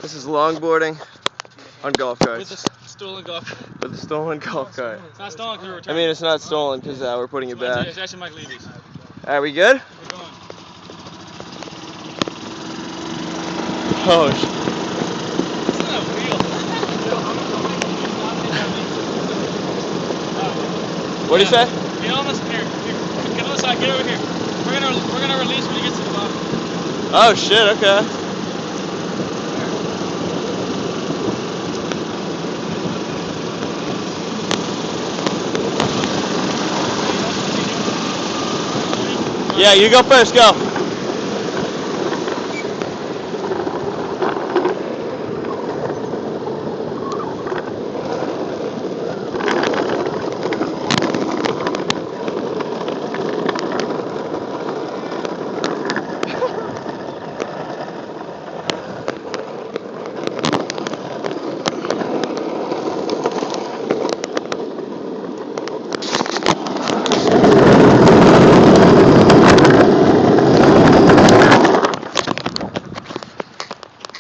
This is longboarding on golf carts. With the stolen golf cart. With the stolen golf cart. It's not stolen because we're I returning. mean, it's not stolen because we're putting it back. It's actually Mike Levy's. Are we good? We're going. Oh, shit. It's not a wheel. What do you say? Get on this here. Get on the side. Get over here. We're gonna release when he gets to the bottom. Oh shit. Okay. Yeah, you go first. Go.